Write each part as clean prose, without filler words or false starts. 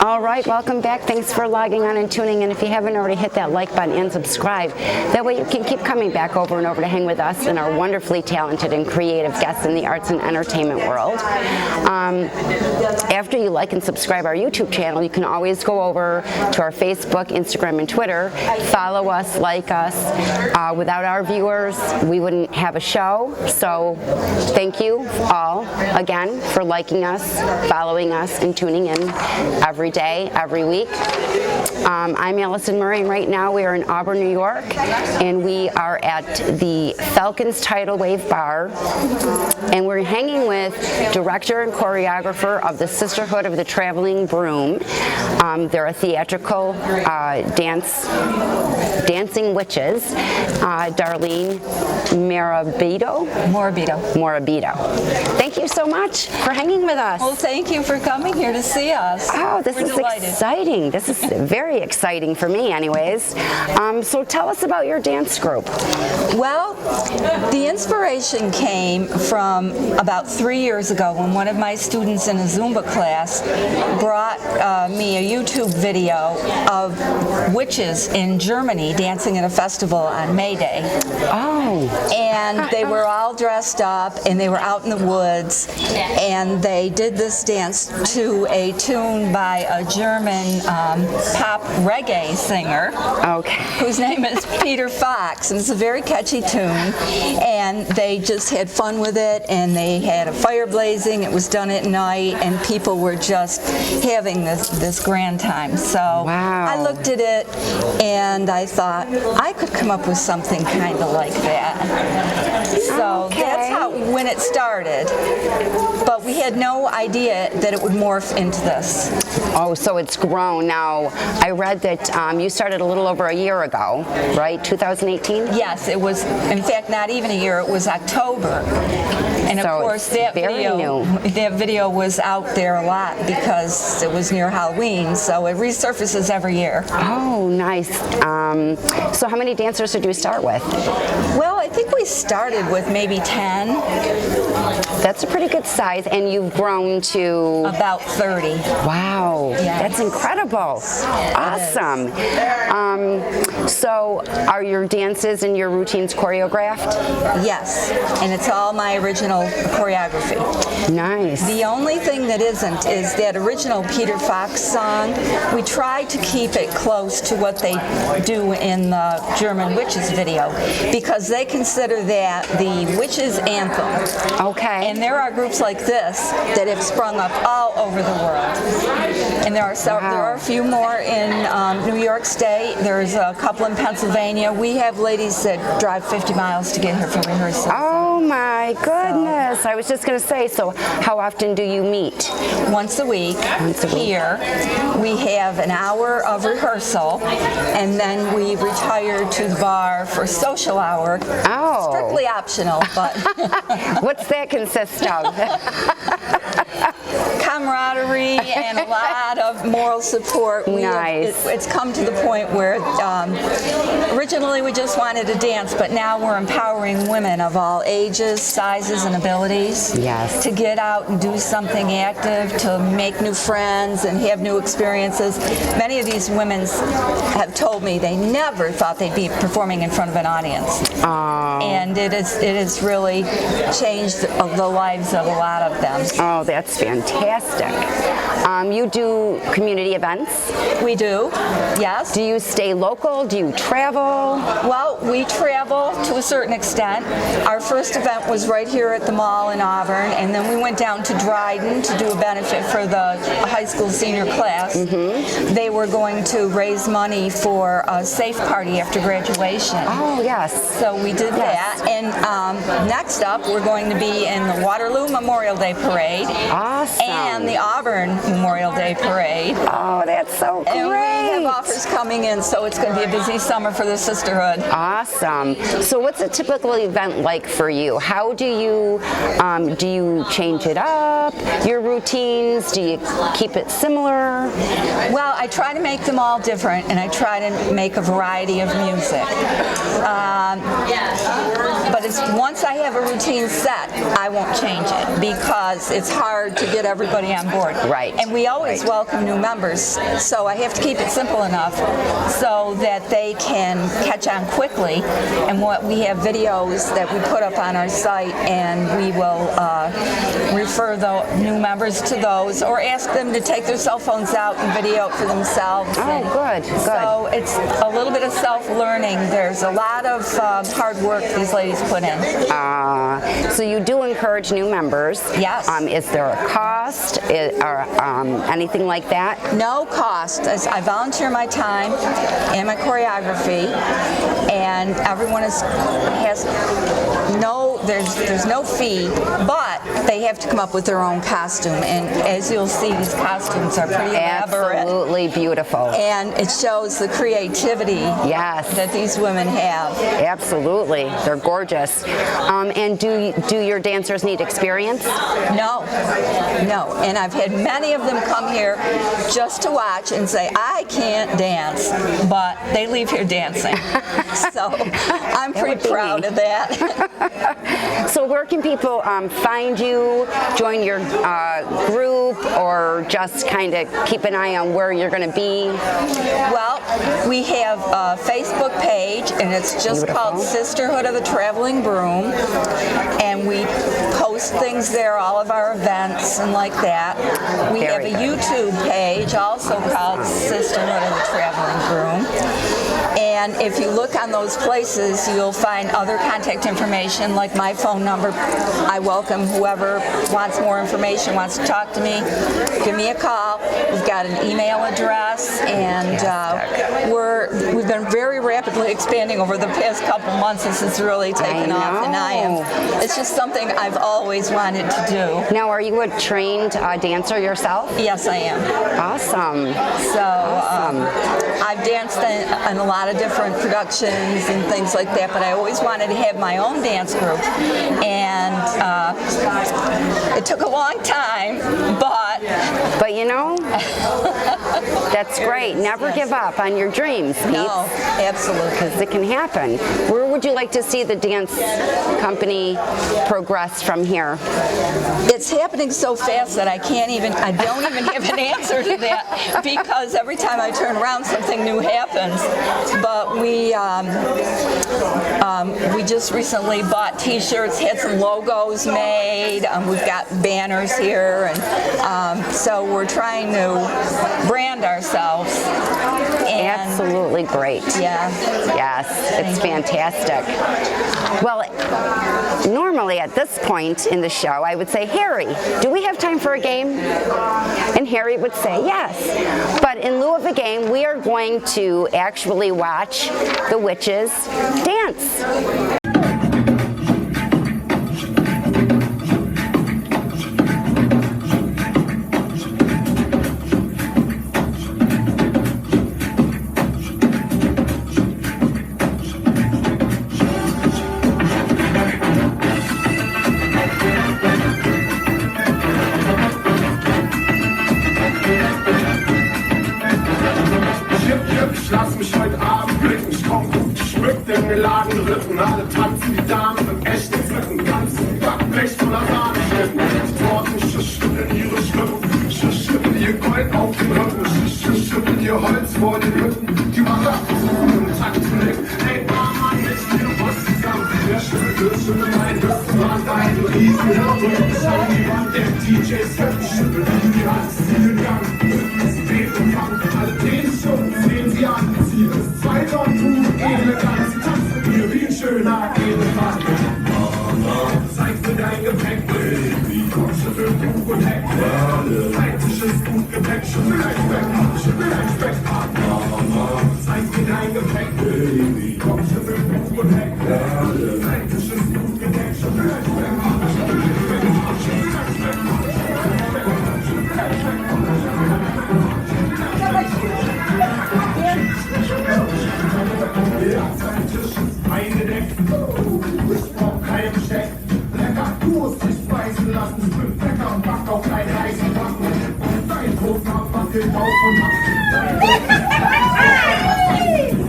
All right, welcome back. Thanks for logging on and tuning in. If you haven't already, hit that like button and subscribe. That way you can keep coming back over and over to hang with us and our wonderfully talented and creative guests in the arts and entertainment world. After you like and subscribe our YouTube channel, you can always go over to our Facebook, Instagram, and Twitter. Follow us, like us. Without our viewers, we wouldn't have a show. So thank you all again for liking us, following us, and tuning in every day, every week. I'm Allyson Murray, and right now we are in Auburn, New York, and we are at the Falcon's Tidal Wave Bar, and we're hanging with director and choreographer of the Sisterhood of the Travelling Broom. They're a theatrical dancing witches, Darlene Morabito. Thank you so much for hanging with us. Well, thank you for coming here to see us. Oh, this is delighted. Exciting. This is very exciting for me anyways. So tell us about your dance group. Well, the inspiration came from about 3 years ago when one of my students in a Zumba class brought me a YouTube video of witches in Germany dancing at a festival on May Day. Oh. And they were all dressed up and they were out in the woods and they did this dance to a tune by a German pop reggae singer, whose name is Peter Fox, and it's a very catchy tune, and they just had fun with it, and they had a fire blazing. It was done at night, and people were just having this grand time. So I looked at it and I thought I could come up with something kind of like that. So that's how when it started, but we had no idea that it would morph into this. Oh, so it's grown now. I read that you started a little over a year ago, right? 2018? Yes, it was, in fact, not even a year. It was October. And of course, that video was out there a lot because it was near Halloween, so it resurfaces every year. Oh, nice. So how many dancers did you start with? Well, I think we started with maybe 10. That's a pretty good size, and you've grown to? About 30. Wow, that's incredible. Awesome. So are your dances and your routines choreographed? Yes, and it's all my original choreography. Nice. The only thing that isn't is that original Peter Fox song. We tried to keep it close to what they do in the German Witches video because they consider that the witches' anthem. Okay. And there are groups like this that have sprung up all over the world. And there are a few more in New York State. There's a couple in Pennsylvania. We have ladies that drive 50 miles to get here for rehearsal. Oh my goodness. I was just going to say, so how often do you meet? Once a week. Here. We have an hour of rehearsal, and then we retire to the bar for social hour. Oh. Strictly optional, but... What's that consist of? Camaraderie and a lot of moral support. It's come to the point where originally we just wanted to dance, but now we're empowering women of all ages, sizes, and abilities to get out and do something active, to make new friends and have new experiences. Many of these women have told me they never thought they'd be performing in front of an audience. And it has really changed the lives of a lot of them. Oh, that's fantastic. You do community events? We do, yes. Do you stay local? Do you travel? Well, we travel to a certain extent. Our first event was right here at the mall in Auburn, and then we went down to Dryden to do a benefit for the high school senior class. They were going to raise money for a safe party after graduation. Oh, yes. So we did that. And next up, we're going to be in the Waterloo Memorial Day Parade. Awesome. And the Auburn Memorial Memorial Day parade. Oh, that's so great. And we have offers coming in, so it's going to be a busy summer for the Sisterhood. Awesome. So what's a typical event like for you? How do you change it up, your routines? Do you keep it similar? Well, I try to make them all different, and I try to make a variety of music. But once I have a routine set, I won't change it because it's hard to get everybody on board. Right. And we always welcome new members, so I have to keep it simple enough so that they can catch on quickly. And we have videos that we put up on our site, and we will refer the new members to those, or ask them to take their cell phones out and video it for themselves. Oh, good. So it's a little bit of self-learning. There's a lot of hard work these ladies put in. So you do encourage new members. Yes. Is there a cost or anything like that? No cost. I volunteer my time and my choreography, and everyone there's no fee, but they have to come up with their own costume. And as you'll see, these costumes are pretty elaborate. Absolutely beautiful. And it shows the creativity that these women have. Absolutely. They're gorgeous. And do your dancers need experience? No. And I've had many of them come here just to watch and say, I can't dance, but they leave here dancing. So I'm pretty proud of that. So where can people find you, join your group, or just kind of keep an eye on where you're going to be? Well, we have a Facebook page, and it's just called Sisterhood of the Traveling Broom, and we post things there, all of our events and like that. We have a YouTube page also called Sisterhood of the Traveling Broom. And if you look on those places, you'll find other contact information, like my phone number. I welcome whoever wants more information, wants to talk to me, give me a call. We've got an email address, and we've been very rapidly expanding over the past couple months. This has really taken off, and it's just something I've always wanted to do. Now, are you a trained dancer yourself? Yes, I am. Awesome. So I've danced in a lot of different productions and things like that, but I always wanted to have my own dance group, and it took a long time, but you know, that's great. Never give up on your dreams, peeps. No, absolutely. Because it can happen. Where would you like to see the dance company progress from here? It's happening so fast that I don't even have an answer to that, because every time I turn around, something new happens. But we just recently bought T-shirts, had some logos made. We've got banners here, and so we're trying to brand ourselves. Absolutely great. Yeah. Yes, it's fantastic. Well, normally at this point in the show, I would say, Harry, do we have time for a game? And Harry would say yes. But in lieu of a game, we are going to actually watch the witches dance. Alle tanzen die Damen mit echten Flecken, ganzen Backblech voller Sahneschnitten. Die Torten schütteln ihre Schrippen, schütteln ihr Gold auf den Rücken, schütteln ihr Holz vor den Hütten. Die Maracken suchen im Takt zu nicken. Hey Mama, nicht mehr was zusammen. Wer schüttelt mein Hüftenrand, ein Riesenhirn. Schau die Wand, der DJs schüttelt die Hand, den Gang. Hütten, Dreh und Fang, alle Drehstunden sehen sie an. Sie ist Zweiter und tut elegant. Sie tanzt mit ihr wie ein schöner Elefant. Mama, zeig mir dein Gepäck, Baby. Komm, schüttel Buch und Heck. Leitisches Buchgepäck, schüttel ein Speck. Mama, zeig mir dein Gepäck, Baby. Komm, schüttel Buch und Heck. Leitisches Buchgepäck, schüttel ein Speck. geht auf und ab.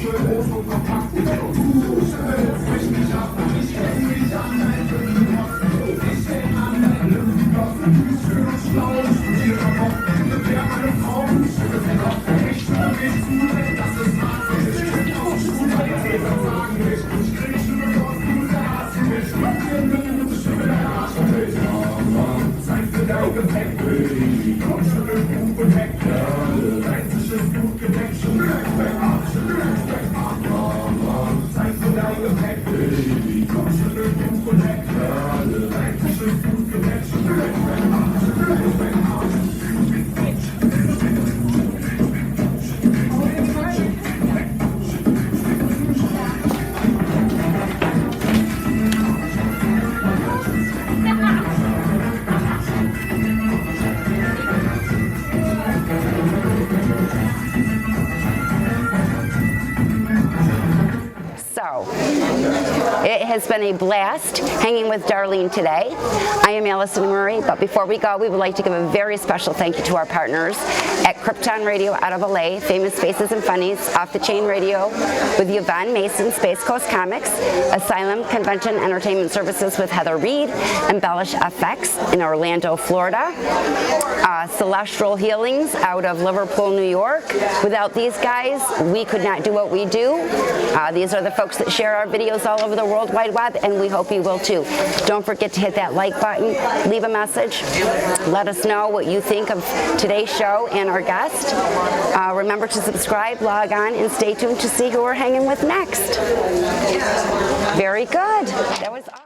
Schön groß und kompakt. Du stellst mich nicht ab. Ich häng mich an dein Lügenbock. Ich häng an dein Lügenbock. Schön und schlau, studierter Bock. Wer meine Frau, schön ist der Kopf. Ich schwör mich zu, das ist wahnsinnig. Ich bin auch Schule, ich sagen mich. Ich krieg Schule Bock, du hast mich. Schön der Arsch und ich. Zeit für dein Gepäck, Baby. Komm schon im Buch und weg, Leitisches Blut gedeckt, schon weg, Zeit für dein Gepäck, Baby. Komm schon im Buch und weg, Leitisches Blut gedeckt, schon weg, It has been a blast hanging with Darlene today. I am Allyson Murray, but before we go, we would like to give a very special thank you to our partners at Krypton Radio out of LA, Famous Faces and Funnies, Off the Chain Radio with Yvonne Mason, Space Coast Comics, Asylum Convention Entertainment Services with Heather Reed, Embellish FX in Orlando, Florida, Celestial Healings out of Liverpool, New York. Without these guys, we could not do what we do. These are the folks that share our videos all over the World Wide Web, and we hope you will too. Don't forget to hit that like button, leave a message, let us know what you think of today's show and our guest. Remember to subscribe, log on, and stay tuned to see who we're hanging with next. Very good. That was awesome.